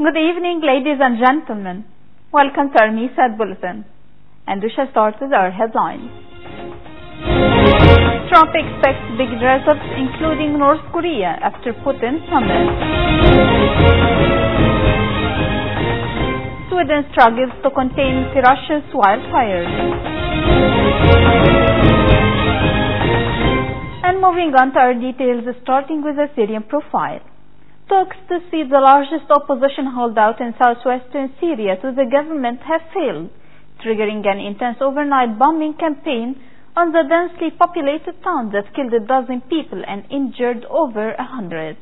Good evening, ladies and gentlemen. Welcome to our NISAT Bulletin. And we shall start with our headlines. Trump expects big results, including North Korea, after Putin summit. Sweden struggles to contain Russia's wildfires. And moving on to our details, starting with the Syrian profile. Talks to see the largest opposition holdout in southwestern Syria to the government have failed, triggering an intense overnight bombing campaign on the densely populated town that killed 12 people and injured over 100.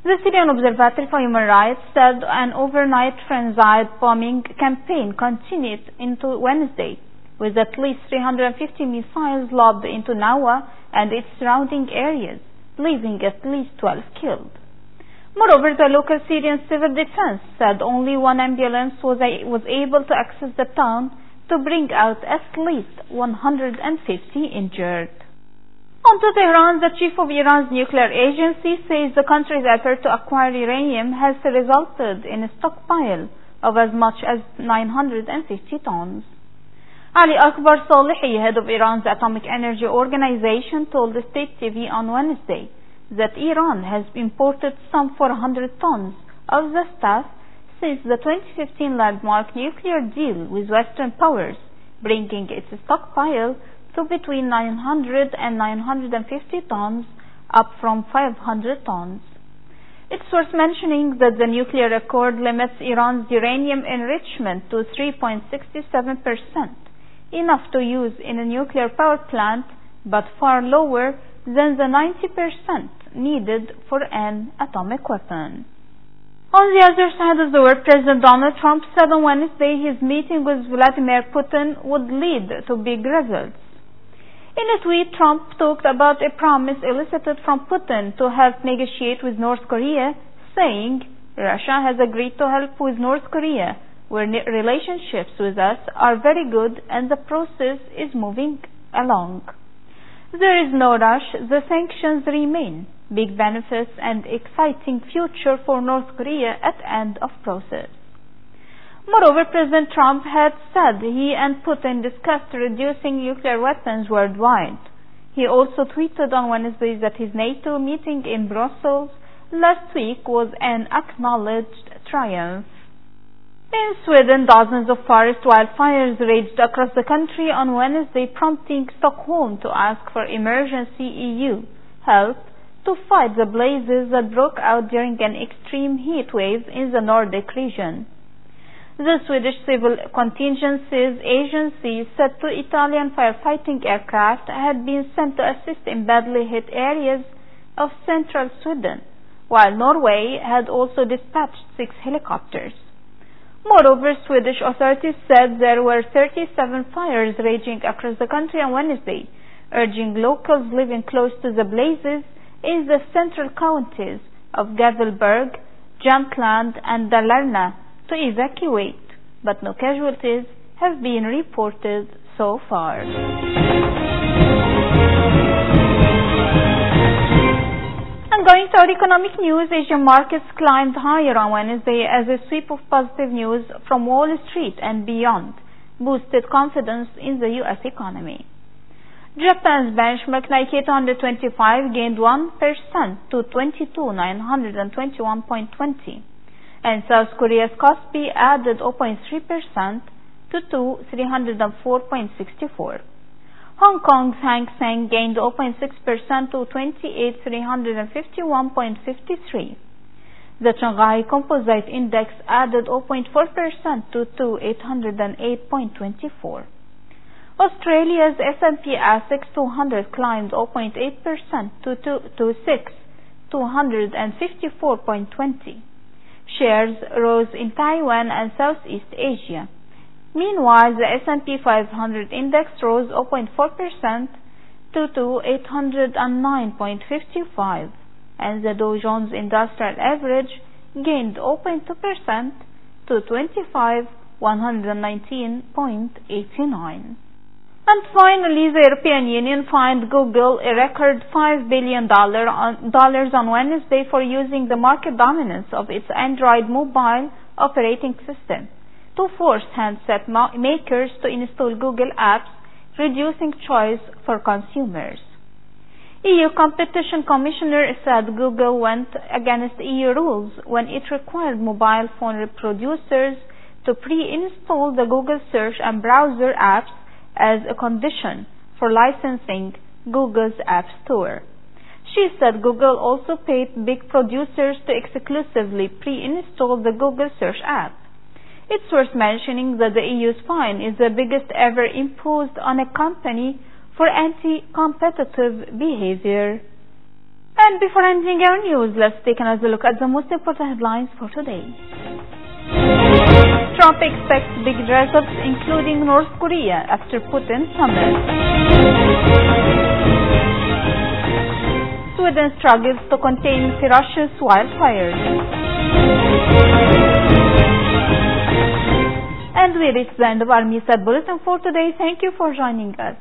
The Syrian Observatory for Human Rights said an overnight frenzied bombing campaign continued into Wednesday, with at least 350 missiles lobbed into Nawa and its surrounding areas, leaving at least 12 killed. Moreover, the local Syrian civil defense said only one ambulance was able to access the town to bring out at least 150 injured. On to Tehran, the chief of Iran's nuclear agency says the country's effort to acquire uranium has resulted in a stockpile of as much as 950 tons. Ali Akbar Salehi, head of Iran's Atomic Energy Organization, told the state TV on Wednesday that Iran has imported some 400 tons of the stuff since the 2015 landmark nuclear deal with Western powers, bringing its stockpile to between 900 and 950 tons, up from 500 tons. It's worth mentioning that the nuclear accord limits Iran's uranium enrichment to 3.67%, enough to use in a nuclear power plant, but far lower than the 90% needed for an atomic weapon. On the other side of the world, President Donald Trump said on Wednesday his meeting with Vladimir Putin would lead to big results. In a tweet, Trump talked about a promise elicited from Putin to help negotiate with North Korea, saying, "Russia has agreed to help with North Korea, where relationships with us are very good and the process is moving along. There is no rush, the sanctions remain. Big benefits and exciting future for North Korea at end of process." Moreover, President Trump had said he and Putin discussed reducing nuclear weapons worldwide. He also tweeted on Wednesday that his NATO meeting in Brussels last week was an acknowledged triumph. In Sweden, dozens of forest wildfires raged across the country on Wednesday, prompting Stockholm to ask for emergency EU help to fight the blazes that broke out during an extreme heat wave in the Nordic region. The Swedish Civil Contingencies Agency said 2 Italian firefighting aircraft had been sent to assist in badly hit areas of central Sweden, while Norway had also dispatched 6 helicopters. Moreover, Swedish authorities said there were 37 fires raging across the country on Wednesday, urging locals living close to the blazes in the central counties of Gävleborg, Jämtland and Dalarna to evacuate, but no casualties have been reported so far. And going to our economic news, Asian markets climbed higher on Wednesday as a sweep of positive news from Wall Street and beyond boosted confidence in the U.S. economy. Japan's benchmark Nikkei 225 gained 1% to 22,921.20, and South Korea's Kospi added 0.3% to 304.64. Hong Kong's Hang Seng gained 0.6% to 28,351.53. The Shanghai Composite Index added 0.4% to 2,808.24. Australia's S&P ASX 200 climbed 0.8% to 254.20. Shares rose in Taiwan and Southeast Asia. Meanwhile, the S&P 500 index rose 0.4% to 809.55, and the Dow Jones Industrial Average gained 0.2% to 25,119.89. And finally, the European Union fined Google a record $5 billion on Wednesday for using the market dominance of its Android mobile operating system to force handset makers to install Google apps, reducing choice for consumers. EU Competition Commissioner said Google went against EU rules when it required mobile phone producers to pre-install the Google search and browser apps as a condition for licensing Google's App Store. She said Google also paid big producers to exclusively pre-install the Google Search app. It's worth mentioning that the EU's fine is the biggest ever imposed on a company for anti-competitive behavior. And before ending our news, let's take another look at the most important headlines for today. Trump expects big dress-ups, including North Korea, after Putin summit. Sweden struggles to contain Russia's wildfires. And we reach the end of our Misa Bulletin for today. Thank you for joining us.